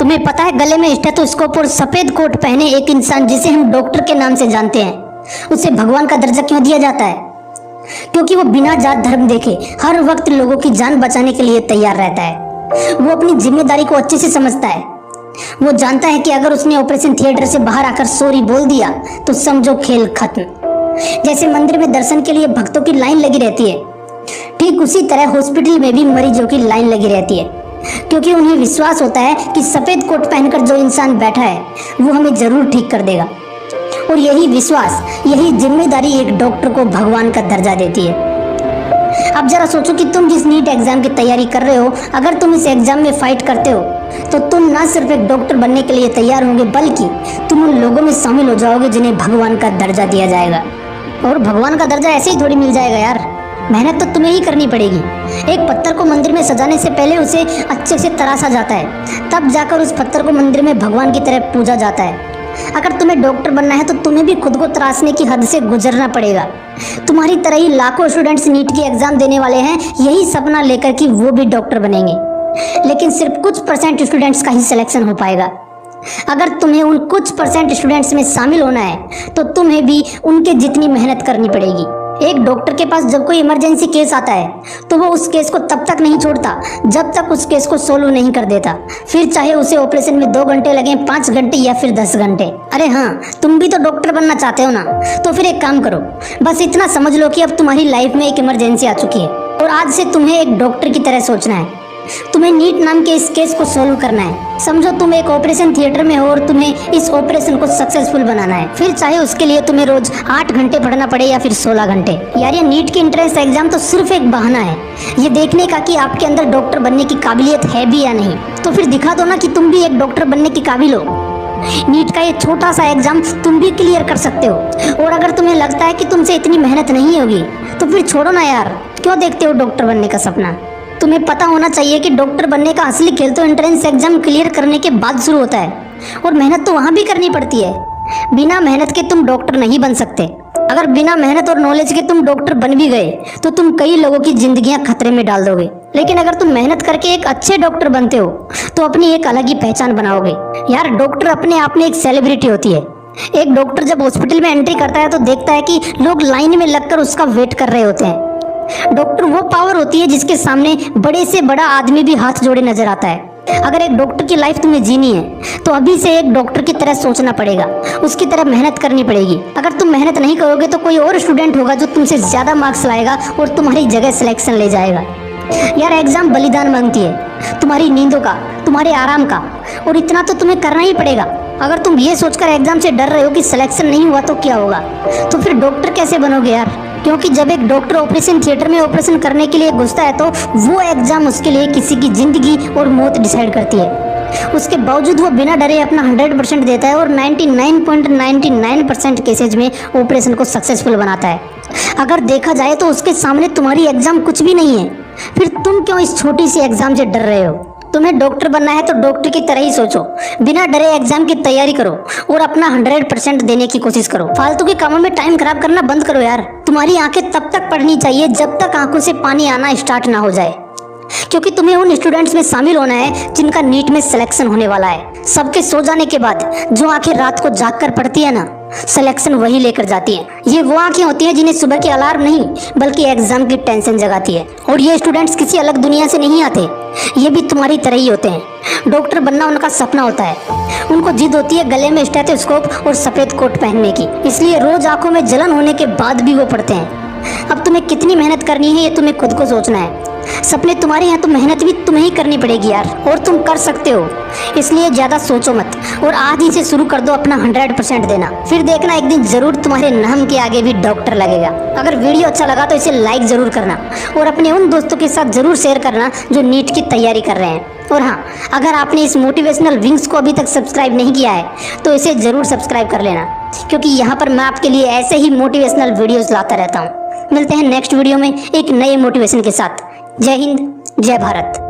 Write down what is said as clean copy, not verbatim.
तुम्हें पता है गले में स्टेथोस्कोप और सफेद कोट पहने एक इंसान जिसे हम डॉक्टर के नाम से जानते हैं, उसे भगवान का दर्जा क्यों दिया जाता है? क्योंकि वो बिना जात धर्म देखे हर वक्त लोगों की जान बचाने के लिए तैयार रहता है। वो अपनी जिम्मेदारी को अच्छे से समझता है। वो जानता है कि अगर उसने ऑपरेशन थिएटर से बाहर आकर सॉरी बोल दिया तो समझो खेल खत्म। जैसे मंदिर में दर्शन के लिए भक्तों की लाइन लगी रहती है, ठीक उसी तरह हॉस्पिटल में भी मरीजों की लाइन लगी रहती है, क्योंकि उन्हें विश्वास होता है कि सफेद कोट पहनकर जो इंसान बैठा है वो हमें जरूर ठीक कर देगा। और यही विश्वास, यही जिम्मेदारी एक डॉक्टर को भगवान का दर्जा देती है। अब जरा सोचो कि तुम जिस नीट एग्जाम की तैयारी कर रहे हो, अगर तुम इस एग्जाम में फाइट करते हो तो तुम ना सिर्फ एक डॉक्टर बनने के लिए तैयार होंगे, बल्कि तुम उन लोगों में शामिल हो जाओगे जिन्हें भगवान का दर्जा दिया जाएगा। और भगवान का दर्जा ऐसे ही थोड़ी मिल जाएगा यार, मेहनत तो तुम्हें ही करनी पड़ेगी। एक पत्थर को मंदिर में सजाने से पहले उसे अच्छे से तराशा जाता है, तब जाकर उस पत्थर को मंदिर में भगवान की तरह पूजा जाता है। अगर तुम्हें डॉक्टर बनना है तो तुम्हें भी खुद को तराशने की हद से गुजरना पड़ेगा। तुम्हारी तरह ही लाखों स्टूडेंट्स नीट की एग्जाम देने वाले हैं, यही सपना लेकर कि वो भी डॉक्टर बनेंगे, लेकिन सिर्फ कुछ परसेंट स्टूडेंट्स का ही सिलेक्शन हो पाएगा। अगर तुम्हें उन कुछ परसेंट स्टूडेंट्स में शामिल होना है तो तुम्हें भी उनके जितनी मेहनत करनी पड़ेगी। एक डॉक्टर के पास जब कोई इमरजेंसी केस आता है तो वो उस केस को तब तक नहीं छोड़ता जब तक उस केस को सोल्व नहीं कर देता, फिर चाहे उसे ऑपरेशन में 2 घंटे लगे, 5 घंटे या फिर 10 घंटे। अरे हाँ, तुम भी तो डॉक्टर बनना चाहते हो ना, तो फिर एक काम करो, बस इतना समझ लो कि अब तुम्हारी लाइफ में एक इमरजेंसी आ चुकी है और आज से तुम्हें एक डॉक्टर की तरह सोचना है। तुम्हें नीट नाम के इस केस को सोल्व करना है। समझो तुम एक ऑपरेशन थिएटर में हो और तुम्हें इस ऑपरेशन को सक्सेसफुल बनाना है, फिर चाहे उसके लिए तुम्हें रोज 8 घंटे पढ़ना पड़े या फिर 16 घंटे। यार ये नीट की एंट्रेंस एग्जाम तो सिर्फ एक बहाना है ये देखने का कि आपके अंदर डॉक्टर बनने की काबिलियत है भी या नहीं। तो फिर दिखा दो ना कि तुम भी एक डॉक्टर बनने की काबिल हो। नीट का ये छोटा सा एग्जाम तुम भी क्लियर कर सकते हो। और अगर तुम्हें लगता है कि तुमसे इतनी मेहनत नहीं होगी तो फिर छोड़ो ना यार, क्यों देखते हो डॉक्टर बनने का सपना? तुम्हें पता होना चाहिए कि डॉक्टर बनने का असली खेल तो एंट्रेंस एग्जाम क्लियर करने के बाद शुरू होता है, और मेहनत तो वहाँ भी करनी पड़ती है। बिना मेहनत के तुम डॉक्टर नहीं बन सकते। अगर बिना मेहनत और नॉलेज के तुम डॉक्टर बन भी गए तो तुम कई लोगों की जिंदगियां खतरे में डाल दोगे, लेकिन अगर तुम मेहनत करके एक अच्छे डॉक्टर बनते हो तो अपनी एक अलग ही पहचान बनाओगे। यार डॉक्टर अपने आप में एक सेलिब्रिटी होती है। एक डॉक्टर जब हॉस्पिटल में एंट्री करता है तो देखता है कि लोग लाइन में लगकर उसका वेट कर रहे होते हैं। डॉक्टर वो पावर होती है जिसके सामने बड़े से बड़ा आदमी भी हाथ जोड़े नजर आता है। अगर एक डॉक्टर की लाइफ तुम्हें जीनी है तो अभी से एक डॉक्टर की तरह सोचना पड़ेगा, उसकी तरह मेहनत करनी पड़ेगी। अगर तुम मेहनत नहीं करोगे तो कोई और स्टूडेंट होगा जो तुमसे ज्यादा मार्क्स लाएगा और तुम्हारी जगह सिलेक्शन ले जाएगा। यार एग्जाम बलिदान मांगती है, तुम्हारी नींदों का, तुम्हारे आराम का, और इतना तो तुम्हें करना ही पड़ेगा। अगर तुम ये सोचकर एग्जाम से डर रहे हो कि सिलेक्शन नहीं हुआ तो क्या होगा, तो फिर डॉक्टर कैसे बनोगे यार? क्योंकि जब एक डॉक्टर ऑपरेशन थिएटर में ऑपरेशन करने के लिए घुसता है तो वो एग्जाम उसके लिए किसी की जिंदगी और मौत डिसाइड करती है। उसके बावजूद वो बिना डरे अपना 100% देता है और 99.99% केसेज में ऑपरेशन को सक्सेसफुल बनाता है। अगर देखा जाए तो उसके सामने तुम्हारी एग्जाम कुछ भी नहीं है, फिर तुम क्यों इस छोटी सी एग्जाम से डर रहे हो? तुम्हें डॉक्टर बनना है तो डॉक्टर की तरह ही सोचो, बिना डरे एग्जाम की तैयारी करो और अपना 100% देने की कोशिश करो। फालतू के कामों में टाइम खराब करना बंद करो यार। तुम्हारी आंखें तब तक पढ़नी चाहिए जब तक आंखों से पानी आना स्टार्ट ना हो जाए, क्योंकि तुम्हें उन स्टूडेंट्स में शामिल होना है जिनका नीट में सिलेक्शन होने वाला है। सबके सो जाने के बाद जो आंखें रात को जाग कर पढ़ती है ना, सिलेक्शन वही लेकर जाती हैं। ये वो आंखें होती हैं जिन्हें सुबह की अलार्म नहीं बल्कि एग्जाम की टेंशन जगाती है। और ये स्टूडेंट्स किसी अलग दुनिया से नहीं आते, ये भी तुम्हारी तरह ही होते हैं। डॉक्टर बनना उनका सपना होता है, उनको जिद होती है गले में स्टेथोस्कोप और सफेद कोट पहनने की, इसलिए रोज आंखों में जलन होने के बाद भी वो पढ़ते हैं। अब तुम्हें कितनी मेहनत करनी है ये तुम्हें खुद को सोचना है। सपने तुम्हारे हैं तो मेहनत भी तुम्हें ही करनी पड़ेगी यार, और तुम कर सकते हो। इसलिए ज्यादा सोचो मत और आज ही से शुरू कर दो अपना 100% देना, फिर देखना एक दिन जरूर तुम्हारे नाम के आगे भी डॉक्टर लगेगा। अगर वीडियो अच्छा लगा तो इसे लाइक जरूर करना और अपने उन दोस्तों के साथ जरूर शेयर करना जो नीट की तैयारी कर रहे हैं। और हाँ, अगर आपने इस मोटिवेशनल विंग्स को अभी तक सब्सक्राइब नहीं किया है तो इसे जरूर सब्सक्राइब कर लेना, क्योंकि यहाँ पर मैं आपके लिए ऐसे ही मोटिवेशनल वीडियोस लाता रहता हूँ। मिलते हैं नेक्स्ट वीडियो में एक नए मोटिवेशन के साथ। जय हिंद, जय भारत।